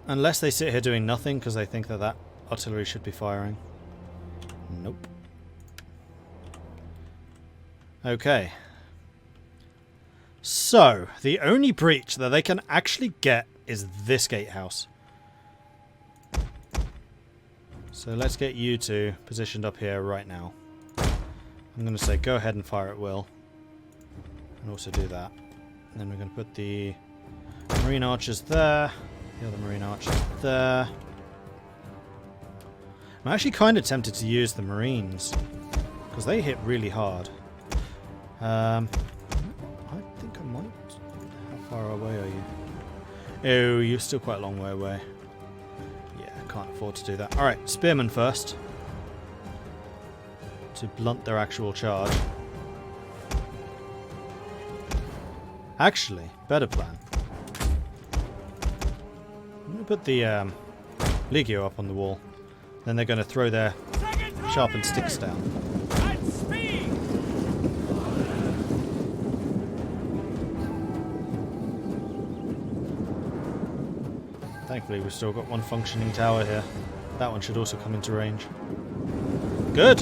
Unless they sit here doing nothing because they think that that artillery should be firing. Nope. Okay. So, the only breach that they can actually get is this gatehouse. So let's get you two positioned up here right now. I'm going to say go ahead and fire at will. And also do that. And then we're going to put the marine archers there. The other marine archers there. I'm actually kind of tempted to use the marines. Because they hit really hard. I think I might. How far away are you? Oh, you're still quite a long way away. Yeah, can't afford to do that. Alright, spearmen first. To blunt their actual charge. Actually, better plan. I'm going to put the Legio up on the wall. Then they're going to throw their sharpened sticks down. Thankfully we've still got one functioning tower here. That one should also come into range. Good!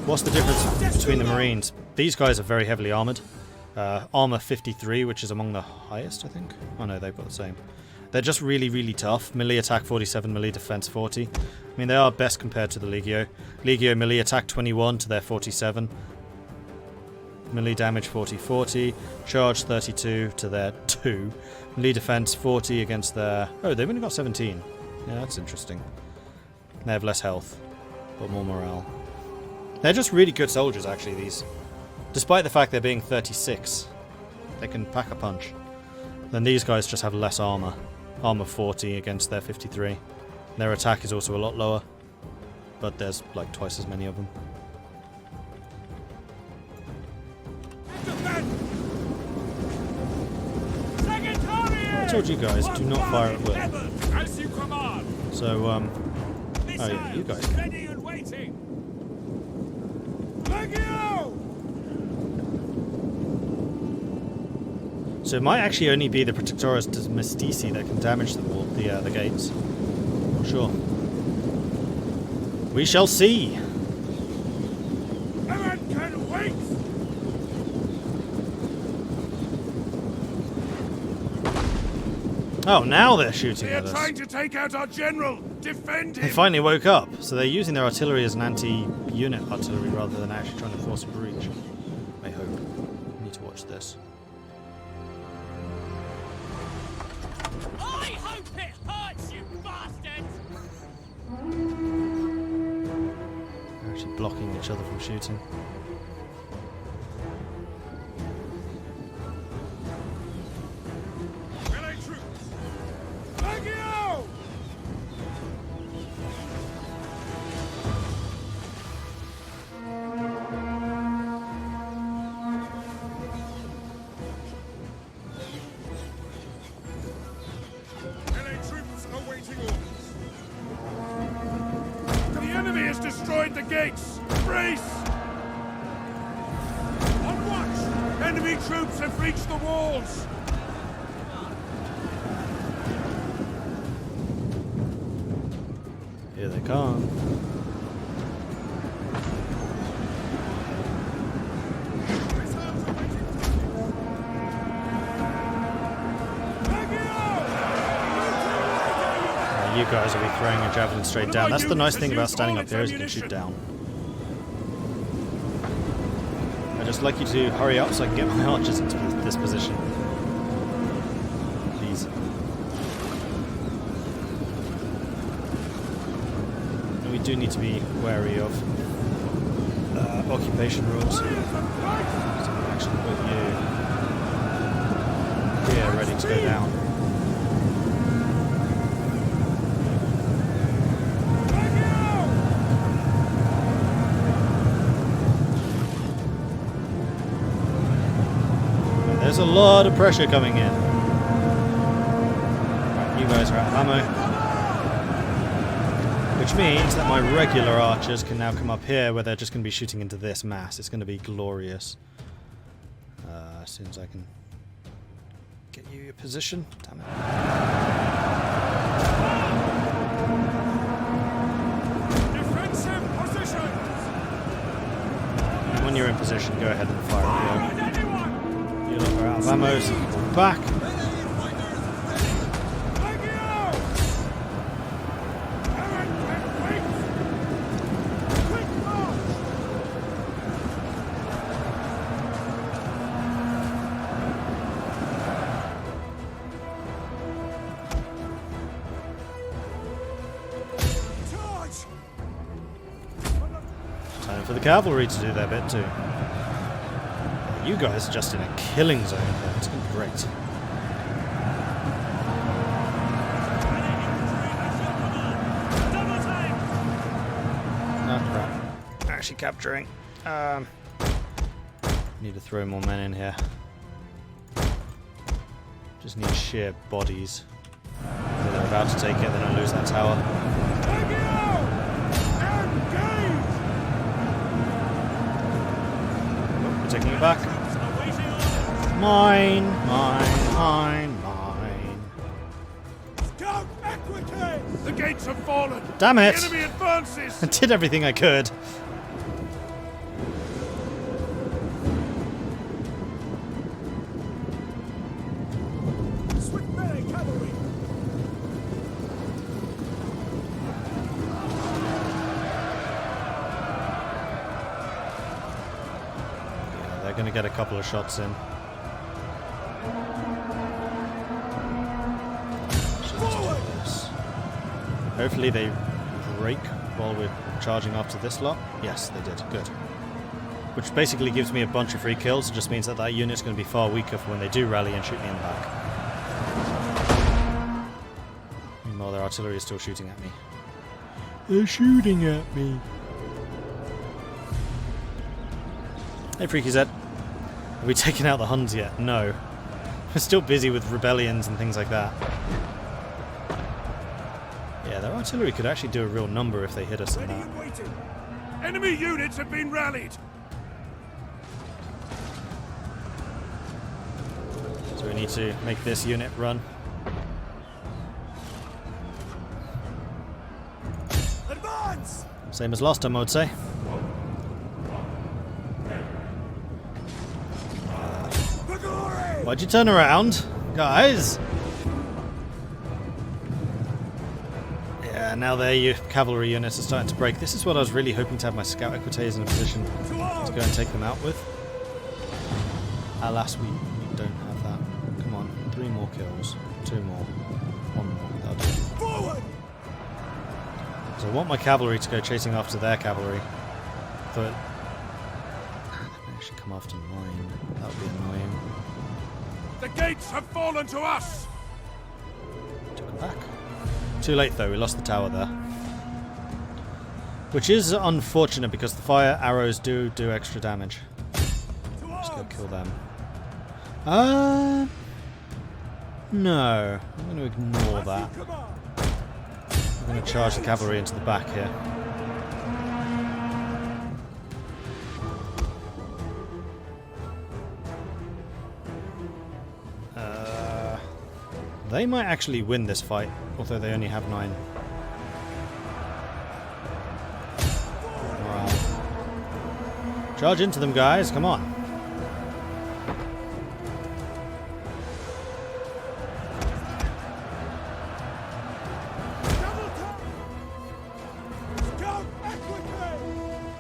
What's the difference between the Marines? These guys are very heavily armoured. Armour 53, which is among the highest, I think. Oh no, they've got the same. They're just really, really tough. Melee attack 47, melee defense 40. I mean, they are best compared to the Legio. Legio melee attack 21 to their 47. Melee damage 40-40. Charge 32 to their 2. Melee defense 40 against their... Oh, they've only got 17. Yeah, that's interesting. They have less health, but more morale. They're just really good soldiers, actually, these. Despite the fact they're being 36. They can pack a punch. Then these guys just have less armor. Armor 40 against their 53. Their attack is also a lot lower. But there's like twice as many of them. I told you guys, do not fire at will. So, oh yeah, you guys can. So it might actually only be the Protectorus Domestici that can damage the wall, the gates. Not sure. We shall see. No one can wait. Oh, now they're shooting at us. They are trying to take out our general. Defend him. They finally woke up, so they're using their artillery as an anti-unit artillery rather than actually trying to force a breach. I hope. I need to watch this. I hope it hurts, you bastards! They're actually blocking each other from shooting. Melee troops. Legio! Destroyed the gates! Brace! On watch! Enemy troops have reached the walls! Here they come. You guys will be throwing a javelin straight down. That's the nice thing about standing up here is you can shoot down. I'd just like you to hurry up so I can get my archers into this position. Please. And we do need to be wary of occupation rules. So we'll actually put you here ready to go down. There's a lot of pressure coming in. Right, you guys are out of ammo. Which means that my regular archers can now come up here where they're just going to be shooting into this mass. It's going to be glorious. As soon as I can Get you your position. Damn it. Defensive positions! And when you're in position, go ahead and fire at you. You lot are out of ammo, so you can back. Time for the cavalry to do their bit too. You guys are just in a killing zone here. It's going to be great. Oh crap. Actually capturing. Need to throw more men in here. Just need sheer bodies. If they're about to take it, then I lose that tower. Taking it back. Mine, mine, mine, mine. Scout equity! The gates have fallen. Damn it! The enemy advances. I did everything I could. Swift melee cavalry. They're going to get a couple of shots in. Hopefully they break while we're charging after this lot. Yes, they did. Good. Which basically gives me a bunch of free kills. It just means that that unit's going to be far weaker for when they do rally and shoot me in the back. Meanwhile, their artillery is still shooting at me. They're shooting at me. Hey, Freaky Zed. Have we taken out the Huns yet? No. We're still busy with rebellions and things like that. Yeah, their artillery could actually do a real number if they hit us in Ready that. and waiting. Enemy units have been rallied. So we need to make this unit run. Advance! Same as last time, I would say. For glory! Why'd you turn around? Guys! Yeah, now there your cavalry units are starting to break. This is what I was really hoping to have my scout equites in a position to go and take them out with. Alas, we don't have that. Come on, 3 more kills. 2 more. 1 more. That'll do. Forward! So I want my cavalry to go chasing after their cavalry. But they actually come after mine. That would be annoying. The gates have fallen to us! Took them back. Too late though, we lost the tower there. Which is unfortunate because the fire arrows do extra damage. Let's go kill them. No. I'm going to ignore that. I'm going to charge the cavalry into the back here. They might actually win this fight, although they only have 9. Alright. Charge into them, guys, come on.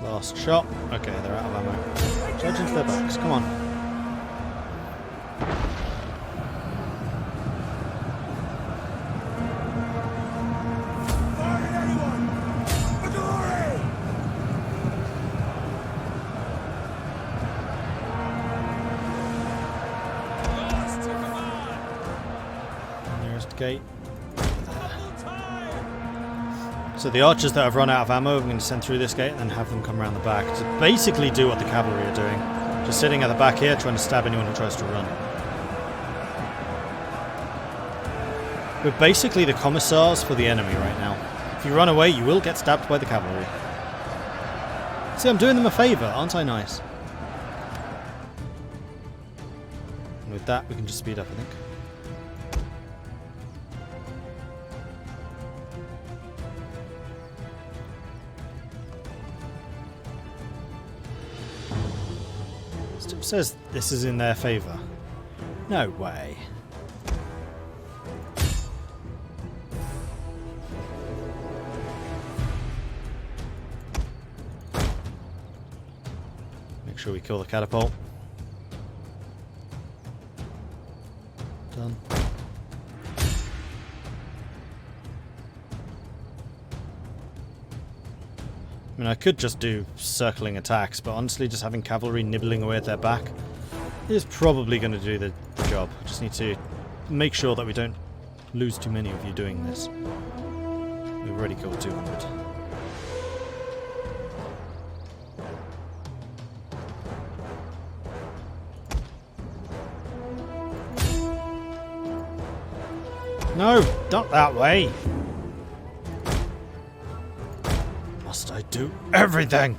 Last shot. Okay, they're out of ammo. Charge into their backs, come on. Gate. So the archers that have run out of ammo, I'm going to send through this gate and then have them come around the back to basically do what the cavalry are doing. Just sitting at the back here trying to stab anyone who tries to run. We're basically the commissars for the enemy right now. If you run away, you will get stabbed by the cavalry. See, I'm doing them a favour, aren't I nice? And with that, we can just speed up, I think. Still says this is in their favour. No way. Make sure we kill the catapult. Done. I mean, I could just do circling attacks, but honestly just having cavalry nibbling away at their back is probably going to do the job. I just need to make sure that we don't lose too many of you doing this. We've already killed 200. No, not that way. Must I do everything?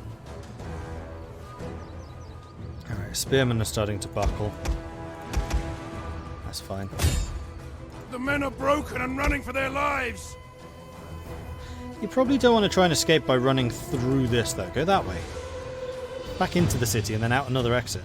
Alright, spearmen are starting to buckle. That's fine. The men are broken and running for their lives! You probably don't want to try and escape by running through this though. Go that way. Back into the city and then out another exit.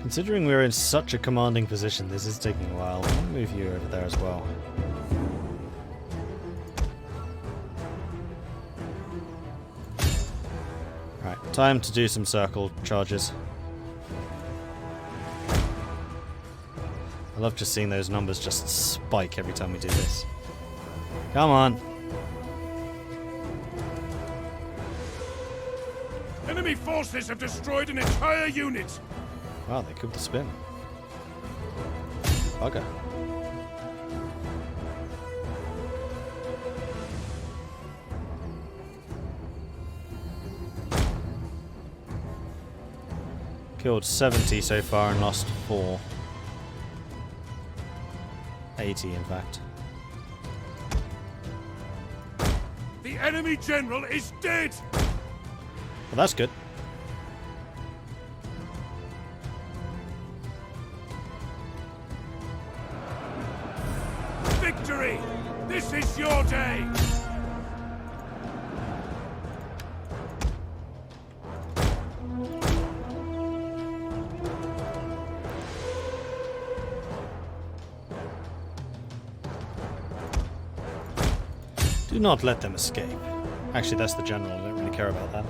Considering we're in such a commanding position, this is taking a while. I'll move you over there as well. Right, time to do some circle charges. I love just seeing those numbers just spike every time we do this. Come on. Enemy forces have destroyed an entire unit! Wow, they killed the spin. Bugger. Killed 70 so far and lost 4. 80 in fact. The enemy general is dead! Well, that's good. Victory! This is your day! Do not let them escape. Actually, that's the general. I don't really care about that.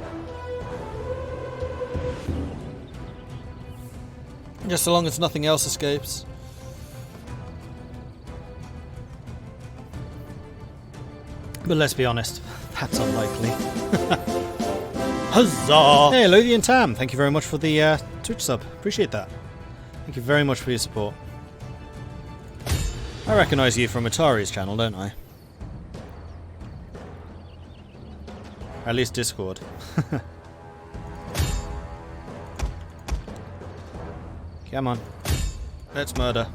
Just so long as nothing else escapes. But let's be honest, that's unlikely. Huzzah! Hey, Lothian Tam, thank you very much for the Twitch sub. Appreciate that. Thank you very much for your support. I recognise you from Atari's channel, don't I? At least Discord. Come on. Let's murder.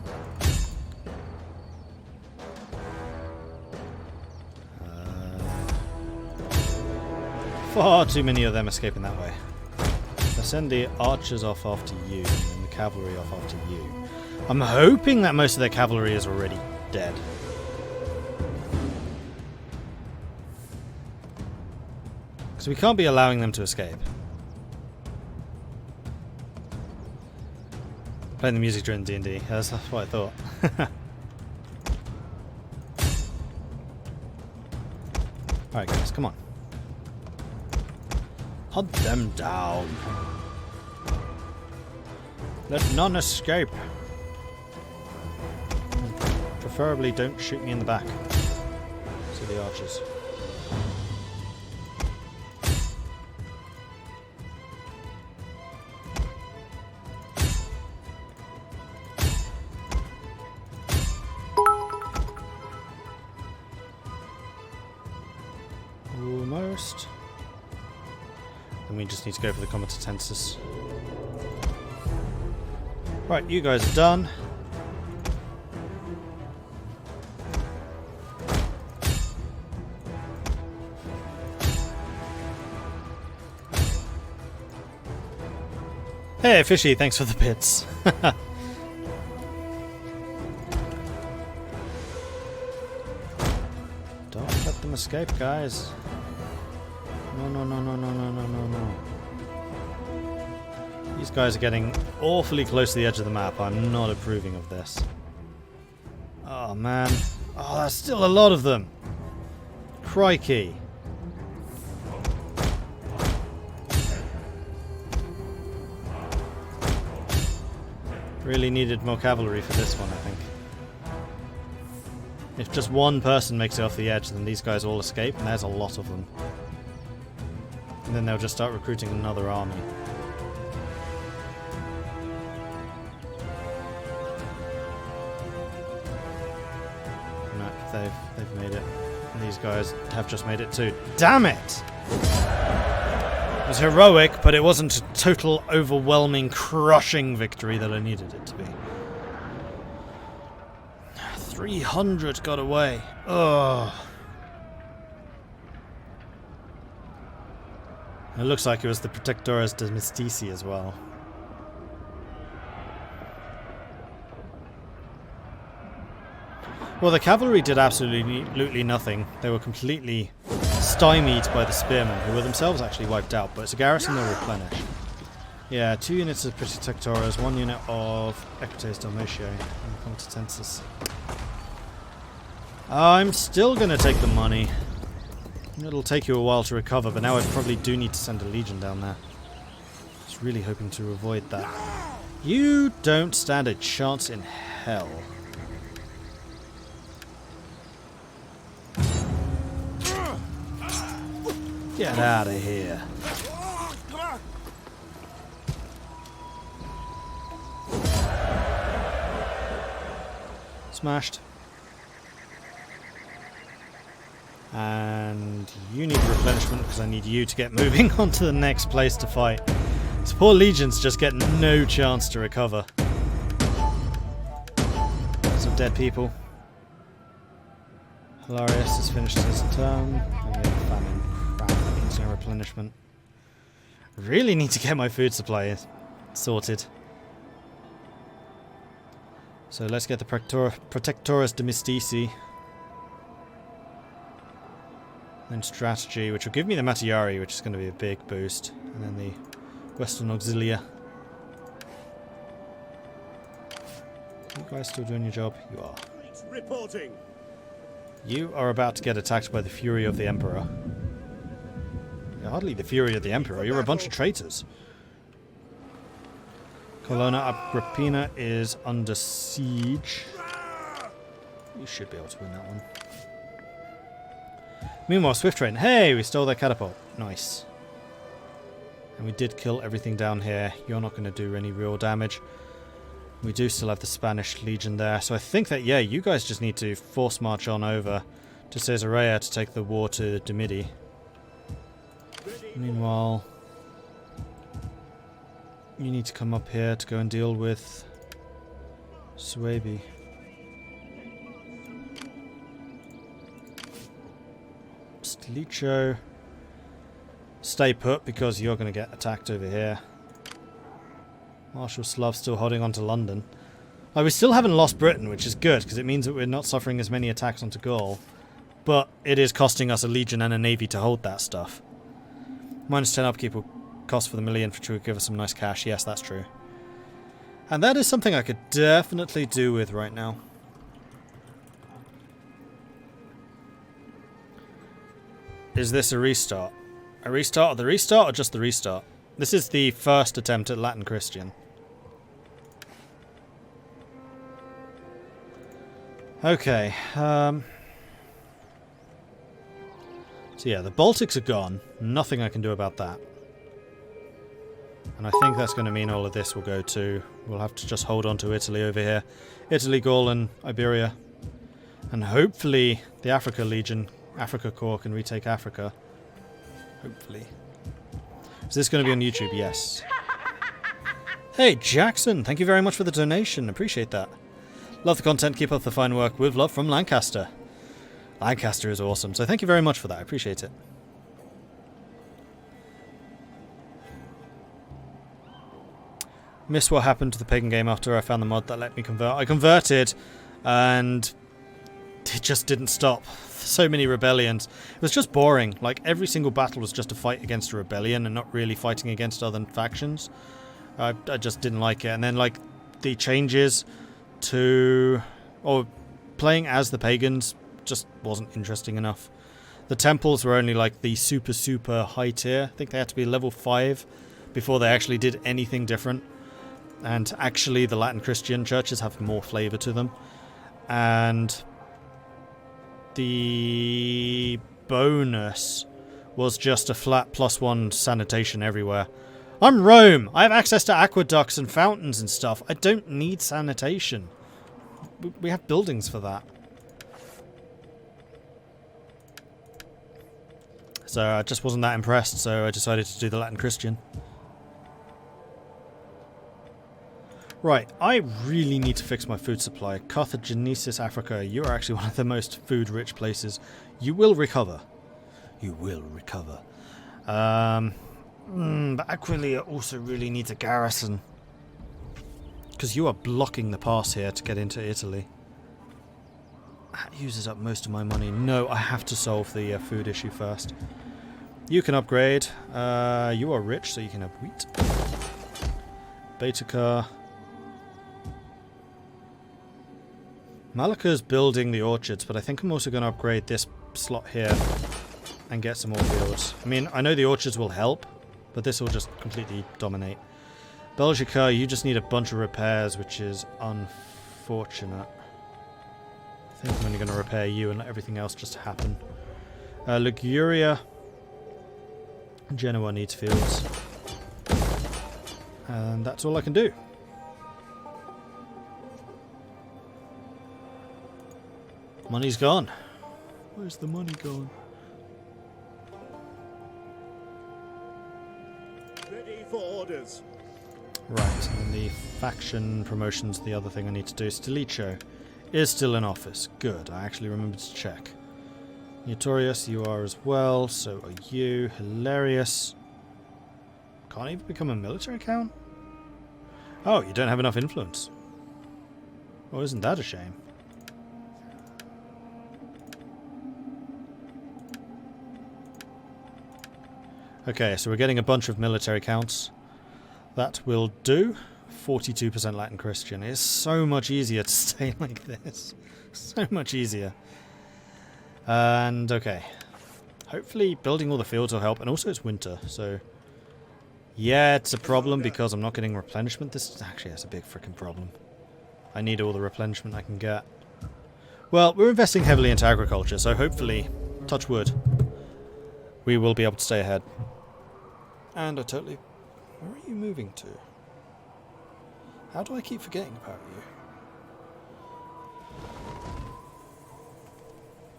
Far too many of them escaping that way. I'll send the archers off after you, and then the cavalry off after you. I'm hoping that most of their cavalry is already dead. Because we can't be allowing them to escape. Playing the music during D&D, that's what I thought. Alright guys, come on. Hunt them down. Let none escape. Preferably don't shoot me in the back. So the archers. and we just need to go for the comitatensis. Right, you guys are done. Hey, Fishy, thanks for the bits. Don't let them escape, guys. No, no, no, no, no, no, no, no, no. These guys are getting awfully close to the edge of the map. I'm not approving of this. Oh, man. Oh, that's still a lot of them. Crikey. Really needed more cavalry for this one, I think. If just one person makes it off the edge, then these guys all escape, and there's a lot of them. And then they'll just start recruiting another army. No, they've made it. And these guys have just made it too. Damn it! It was heroic, but it wasn't a total, overwhelming, crushing victory that I needed it to be. 300 got away. Ugh. It looks like it was the Protectores de Mystici as well. Well, the cavalry did absolutely nothing. They were completely stymied by the spearmen, who were themselves actually wiped out, but it's a garrison they'll replenish. Yeah, 2 units of Protectores, 1 unit of Equites Dalmatiae, and Comitatensis. I'm still gonna take the money. It'll take you a while to recover, but now I probably do need to send a legion down there. I was really hoping to avoid that. You don't stand a chance in hell. Get out of here. Smashed. And you need replenishment because I need you to get moving on to the next place to fight. These poor legions just get no chance to recover. Lots of dead people. Hilarious has finished his turn. And we have famine. Crap, that means no replenishment. Really need to get my food supply sorted. So let's get the Protectores de Mystici. Then strategy, which will give me the Matiari, which is going to be a big boost. And then the Western Auxilia. You guys still doing your job? You are. Reporting. You are about to get attacked by the Fury of the Emperor. You're hardly the Fury of the Emperor, you're a bunch of traitors. Colonna Agrippina is under siege. You should be able to win that one. Meanwhile, Swift Train. Hey, we stole their catapult. Nice. And we did kill everything down here. You're not going to do any real damage. We do still have the Spanish Legion there. So I think that, yeah, you guys just need to force march on over to Caesarea to take the war to Demidi. Meanwhile, you need to come up here to go and deal with Suebi. Stilicho. Stay put because you're going to get attacked over here. Marshal Slav still holding on to London. We still haven't lost Britain, which is good because it means that we're not suffering as many attacks onto Gaul. But it is costing us a legion and a navy to hold that stuff. -10 upkeep will cost for the million, which will give us some nice cash. Yes, that's true. And that is something I could definitely do with right now. Is this a restart? A restart of the restart or just the restart? This is the first attempt at Latin Christian. Okay. So yeah, the Baltics are gone. Nothing I can do about that. And I think that's going to mean all of this will go too. We'll have to just hold on to Italy over here. Italy, Gaul and Iberia. And hopefully the Africa Legion, Africa Corps can retake Africa. Hopefully. Is this going to be on YouTube? Yes. Hey, Jackson, thank you very much for the donation. Appreciate that. Love the content. Keep up the fine work. With love from Lancaster. Lancaster is awesome, so thank you very much for that. I appreciate it. Missed what happened to the pagan game after I found the mod that let me convert. I converted, and it just didn't stop. So many rebellions. It was just boring. Like, every single battle was just a fight against a rebellion and not really fighting against other factions. I just didn't like it. And then, like, the changes to... or playing as the pagans just wasn't interesting enough. The temples were only, like, the super high tier. I think they had to be level 5 before they actually did anything different. And actually, the Latin Christian churches have more flavour to them. And the bonus was just a flat +1 sanitation everywhere. I'm Rome! I have access to aqueducts and fountains and stuff. I don't need sanitation. We have buildings for that. So I just wasn't that impressed, so I decided to do the Latin Christian. Right, I really need to fix my food supply. Carthagenesis, Africa, you are actually one of the most food-rich places. You will recover. You will recover. But Aquilia also really needs a garrison. Because you are blocking the pass here to get into Italy. That uses up most of my money. No, I have to solve the food issue first. You can upgrade. You are rich, so you can have wheat. Baetica. Malika's building the orchards, but I think I'm also going to upgrade this slot here and get some more fields. I mean, I know the orchards will help, but this will just completely dominate. Belgica, you just need a bunch of repairs, which is unfortunate. I think I'm only going to repair you and let everything else just happen. Liguria. Genoa needs fields. And that's all I can do. Money's gone. Where's the money gone? Ready for orders. Right, and then the faction promotions, the other thing I need to do. Stilicho is still in office. Good, I actually remembered to check. Notorious, you are as well, so are you. Hilarious. Can't even become a military account? Oh, you don't have enough influence. Oh, isn't that a shame? Okay, so we're getting a bunch of military counts. That will do. 42% Latin Christian. It's so much easier to stay like this. So much easier. And, okay. Hopefully building all the fields will help. And also it's winter, so... yeah, it's a problem because I'm not getting replenishment. This actually is a big freaking problem. I need all the replenishment I can get. Well, we're investing heavily into agriculture, so hopefully, touch wood, we will be able to stay ahead. And I totally... where are you moving to? How do I keep forgetting about you?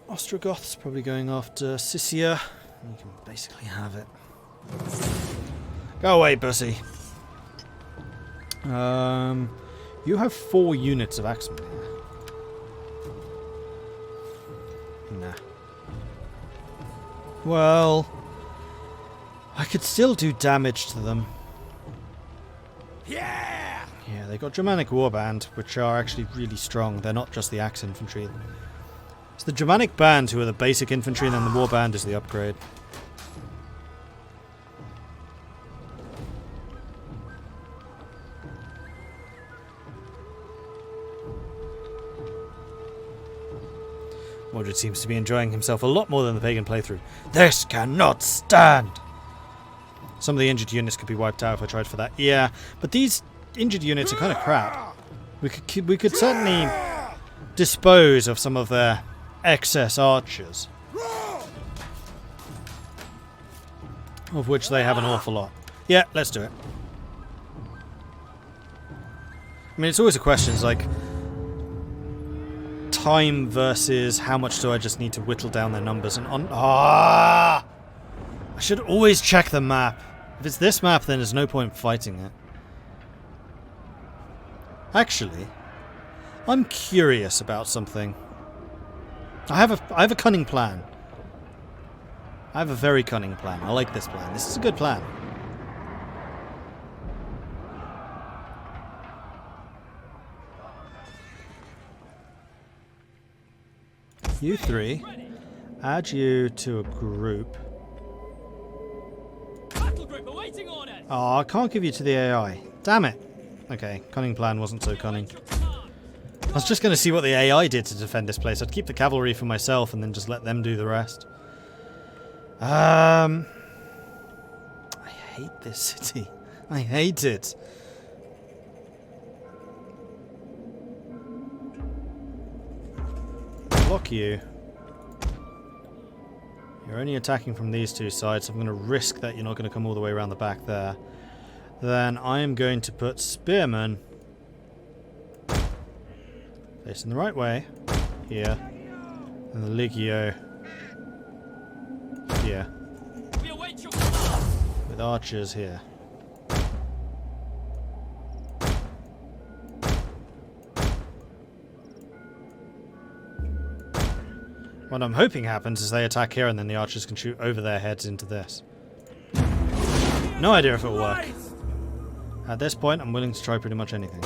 Ostrogoth's probably going after Scythia. You can basically have it. Go away, bussy. You have 4 units of axemen here. Nah. Well, I could still do damage to them. Yeah! Yeah, they got Germanic Warband, which are actually really strong. They're not just the axe infantry. It's the Germanic Band who are the basic infantry, and then the Warband is the upgrade. Mordred seems to be enjoying himself a lot more than the pagan playthrough. This cannot stand! Some of the injured units could be wiped out if I tried for that. Yeah, but these injured units are kind of crap. We could certainly dispose of some of their excess archers, of which they have an awful lot. Yeah, let's do it. I mean, it's always a question. It's like time versus how much do I just need to whittle down their numbers and on. I should always check the map. If it's this map, then there's no point fighting it. Actually, I'm curious about something. I have a cunning plan. I have a very cunning plan. I like this plan. This is a good plan. You three, add you to a group. Battle group awaiting orders. Oh, I can't give you to the AI. Damn it. Okay, cunning plan wasn't so cunning. I was just going to see what the AI did to defend this place. I'd keep the cavalry for myself and then just let them do the rest. I hate this city. I hate it. Block you. You're only attacking from these two sides, so I'm going to risk that you're not going to come all the way around the back there. Then I am going to put spearmen facing the right way here, and the legio here, We await your command. with archers here. What I'm hoping happens is they attack here and then the archers can shoot over their heads into this. No idea if it will work. At this point, I'm willing to try pretty much anything.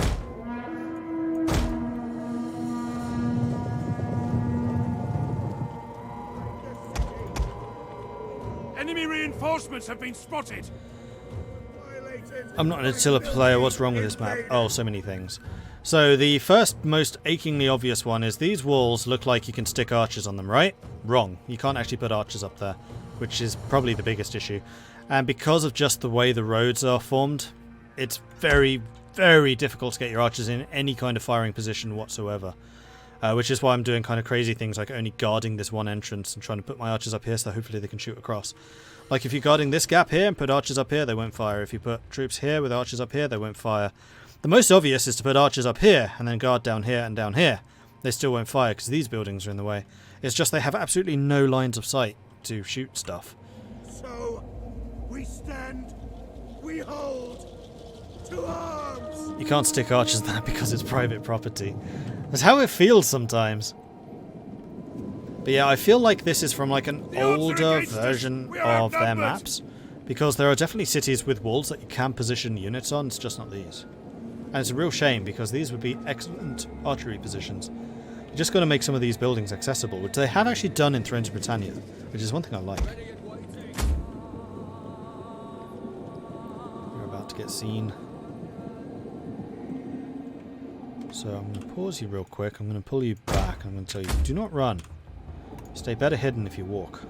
Enemy reinforcements have been spotted. I'm not an Attila player, what's wrong with this map? Oh, so many things. So the first most achingly obvious one is these walls look like you can stick archers on them, right? Wrong. You can't actually put archers up there, which is probably the biggest issue. And because of just the way the roads are formed, it's very, very difficult to get your archers in any kind of firing position whatsoever. Which is why I'm doing kind of crazy things like only guarding this one entrance and trying to put my archers up here so hopefully they can shoot across. Like if you're guarding this gap here and put archers up here, they won't fire. If you put troops here with archers up here, they won't fire. The most obvious is to put archers up here and then guard down here and down here. They still won't fire because these buildings are in the way. It's just they have absolutely no lines of sight to shoot stuff. So, we stand, we hold, to arms! You can't stick archers there because it's private property. That's how it feels sometimes. But yeah, I feel like this is from like an older version of their maps. Because there are definitely cities with walls that you can position units on, it's just not these. And it's a real shame because these would be excellent archery positions. You just got to make some of these buildings accessible, which they have actually done in Thrones of Britannia, which is one thing I like. You're about to get seen. So I'm going to pause you real quick, I'm going to pull you back, I'm going to tell you, do not run. Stay better hidden if you walk.